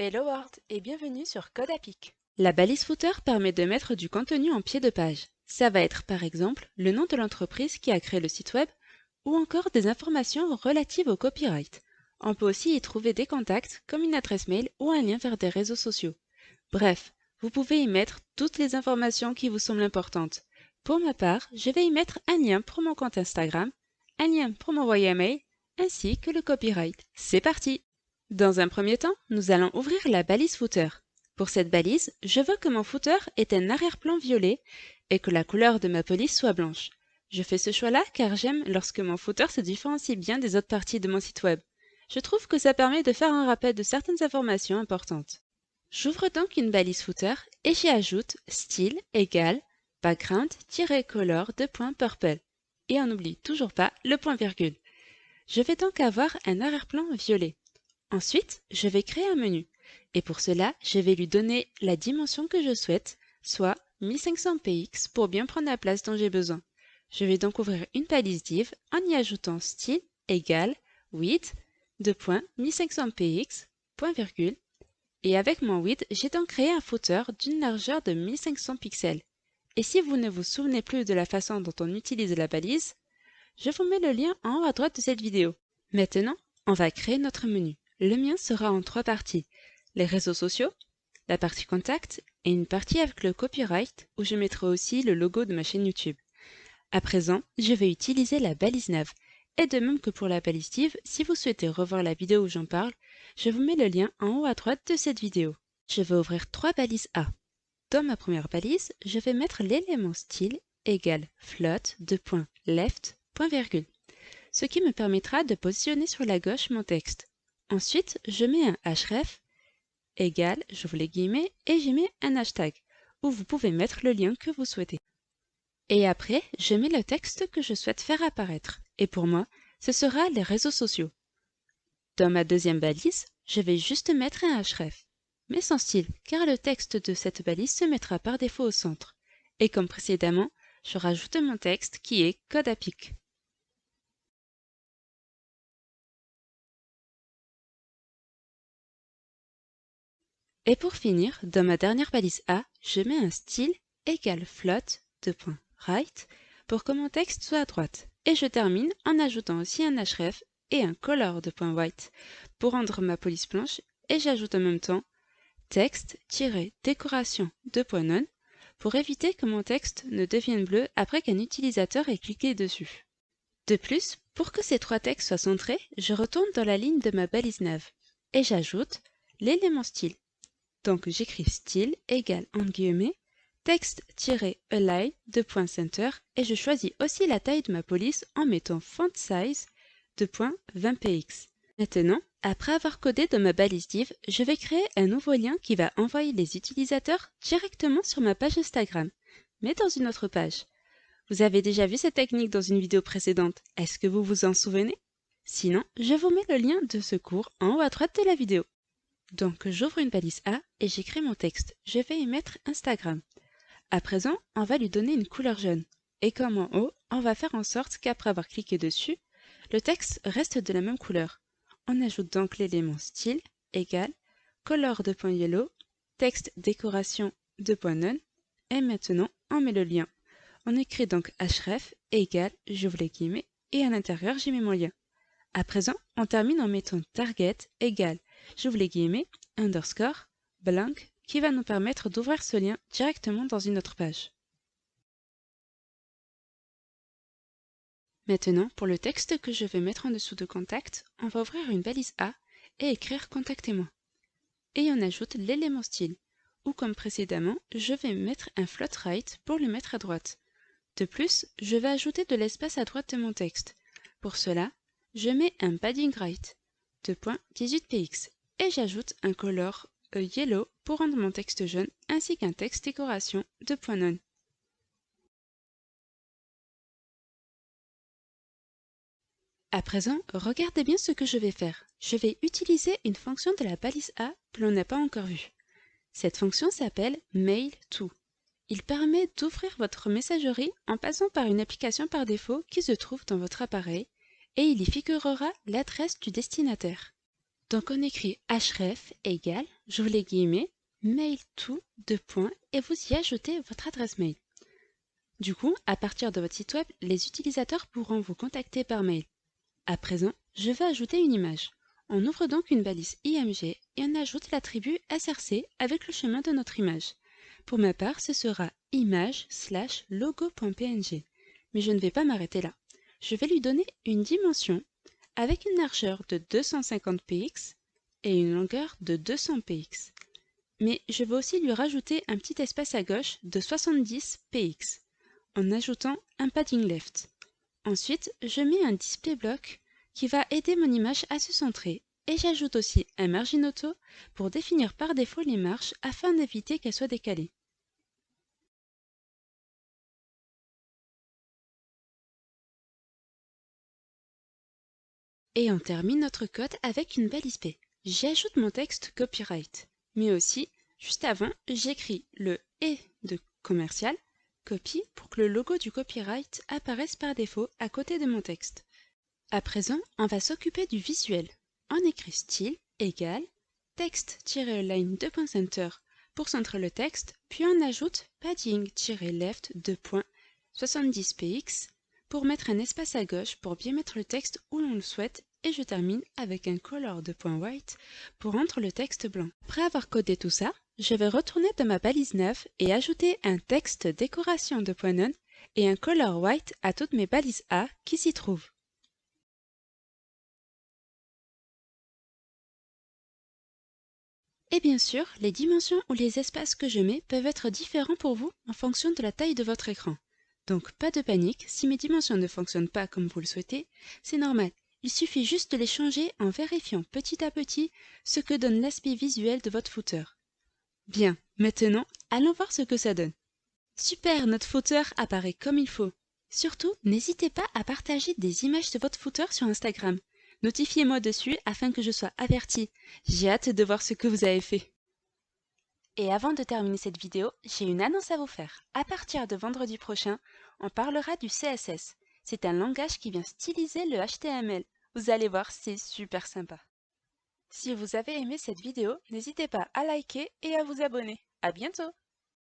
Hello World et bienvenue sur Codapic. La balise footer permet de mettre du contenu en pied de page. Ça va être par exemple le nom de l'entreprise qui a créé le site web ou encore des informations relatives au copyright. On peut aussi y trouver des contacts comme une adresse mail ou un lien vers des réseaux sociaux. Bref, vous pouvez y mettre toutes les informations qui vous semblent importantes. Pour ma part, je vais y mettre un lien pour mon compte Instagram, un lien pour m'envoyer un mail, ainsi que le copyright. C'est parti! Dans un premier temps, nous allons ouvrir la balise footer. Pour cette balise, je veux que mon footer ait un arrière-plan violet et que la couleur de ma police soit blanche. Je fais ce choix-là car j'aime lorsque mon footer se différencie bien des autres parties de mon site web. Je trouve que ça permet de faire un rappel de certaines informations importantes. J'ouvre donc une balise footer et j'y ajoute style égale background-color de point purple. Et on n'oublie toujours pas le point virgule. Je vais donc avoir un arrière-plan violet. Ensuite, je vais créer un menu. Et pour cela, je vais lui donner la dimension que je souhaite, soit 1500 px pour bien prendre la place dont j'ai besoin. Je vais donc ouvrir une balise div en y ajoutant style égale width de point 1500 px, point virgule. Et avec mon width, j'ai donc créé un footer d'une largeur de 1500 pixels. Et si vous ne vous souvenez plus de la façon dont on utilise la balise, je vous mets le lien en haut à droite de cette vidéo. Maintenant, on va créer notre menu. Le mien sera en 3 parties. Les réseaux sociaux, la partie contact et une partie avec le copyright où je mettrai aussi le logo de ma chaîne YouTube. À présent, je vais utiliser la balise nav. Et de même que pour la balise div, si vous souhaitez revoir la vidéo où j'en parle, je vous mets le lien en haut à droite de cette vidéo. Je vais ouvrir 3 balises A. Dans ma première balise, je vais mettre l'élément style égale float de point left, point virgule, ce qui me permettra de positionner sur la gauche mon texte. Ensuite, je mets un href égale, j'ouvre les guillemets, et j'y mets un hashtag, où vous pouvez mettre le lien que vous souhaitez. Et après, je mets le texte que je souhaite faire apparaître. Et pour moi, ce sera les réseaux sociaux. Dans ma deuxième balise, je vais juste mettre un href, mais sans style, car le texte de cette balise se mettra par défaut au centre. Et comme précédemment, je rajoute mon texte qui est Codapic. Et pour finir, dans ma dernière balise A, je mets un style égale float de point right pour que mon texte soit à droite. Et je termine en ajoutant aussi un href et un color de point white pour rendre ma police blanche, et j'ajoute en même temps texte-décoration de point none pour éviter que mon texte ne devienne bleu après qu'un utilisateur ait cliqué dessus. De plus, pour que ces 3 textes soient centrés, je retourne dans la ligne de ma balise nav et j'ajoute l'élément style. Donc j'écris style égale entre guillemets text-align de point center et je choisis aussi la taille de ma police en mettant font size de point 20 px. Maintenant, après avoir codé dans ma balise div, je vais créer un nouveau lien qui va envoyer les utilisateurs directement sur ma page Instagram, mais dans une autre page. Vous avez déjà vu cette technique dans une vidéo précédente, est-ce que vous vous en souvenez? Sinon, je vous mets le lien de ce cours en haut à droite de la vidéo. Donc j'ouvre une balise A et j'écris mon texte. Je vais y mettre Instagram. À présent, on va lui donner une couleur jaune. Et comme en haut, on va faire en sorte qu'après avoir cliqué dessus, le texte reste de la même couleur. On ajoute donc l'élément style égale color de point yellow, texte décoration de point none, et maintenant on met le lien. On écrit donc href égale, j'ouvre les guillemets, et à l'intérieur j'y mets mon lien. À présent, on termine en mettant target égale, j'ouvre les guillemets, underscore, blank, qui va nous permettre d'ouvrir ce lien directement dans une autre page. Maintenant, pour le texte que je vais mettre en dessous de contact, on va ouvrir une balise A et écrire contactez-moi. Et on ajoute l'élément style, ou comme précédemment, je vais mettre un float right pour le mettre à droite. De plus, je vais ajouter de l'espace à droite de mon texte. Pour cela, je mets un padding right de 18 px et j'ajoute un color yellow pour rendre mon texte jaune ainsi qu'un texte décoration de point none. À présent, regardez bien ce que je vais faire. Je vais utiliser une fonction de la balise A que l'on n'a pas encore vue. Cette fonction s'appelle mail-to. Il permet d'ouvrir votre messagerie en passant par une application par défaut qui se trouve dans votre appareil et il y figurera l'adresse du destinataire. Donc on écrit href égale, j'ouvre les guillemets, mail to, deux points, et vous y ajoutez votre adresse mail. Du coup, à partir de votre site web, les utilisateurs pourront vous contacter par mail. À présent, je vais ajouter une image. On ouvre donc une balise IMG et on ajoute l'attribut src avec le chemin de notre image. Pour ma part, ce sera image/logo.png. Mais je ne vais pas m'arrêter là. Je vais lui donner une dimension avec une largeur de 250 px et une longueur de 200 px. Mais je vais aussi lui rajouter un petit espace à gauche de 70 px en ajoutant un padding left. Ensuite, je mets un display block qui va aider mon image à se centrer et j'ajoute aussi un margin auto pour définir par défaut les marges afin d'éviter qu'elles soient décalées. Et on termine notre code avec une balise P. J'ajoute mon texte copyright, mais aussi, juste avant, j'écris le « et » de commercial, copy pour que le logo du copyright apparaisse par défaut à côté de mon texte. À présent, on va s'occuper du visuel. On écrit style égale text-line 2.center pour centrer le texte, puis on ajoute padding-left 2.70 px pour mettre un espace à gauche pour bien mettre le texte où l'on le souhaite et je termine avec un color de .white pour rendre le texte blanc. Après avoir codé tout ça, je vais retourner dans ma balise nav et ajouter un texte décoration de .none et un color white à toutes mes balises A qui s'y trouvent. Et bien sûr, les dimensions ou les espaces que je mets peuvent être différents pour vous en fonction de la taille de votre écran. Donc pas de panique, si mes dimensions ne fonctionnent pas comme vous le souhaitez, c'est normal. Il suffit juste de les changer en vérifiant petit à petit ce que donne l'aspect visuel de votre footer. Bien, maintenant, allons voir ce que ça donne. Super, notre footer apparaît comme il faut. Surtout, n'hésitez pas à partager des images de votre footer sur Instagram. Notifiez-moi dessus afin que je sois avertie. J'ai hâte de voir ce que vous avez fait. Et avant de terminer cette vidéo, j'ai une annonce à vous faire. À partir de vendredi prochain, on parlera du CSS. C'est un langage qui vient styliser le HTML. Vous allez voir, c'est super sympa. Si vous avez aimé cette vidéo, n'hésitez pas à liker et à vous abonner. À bientôt!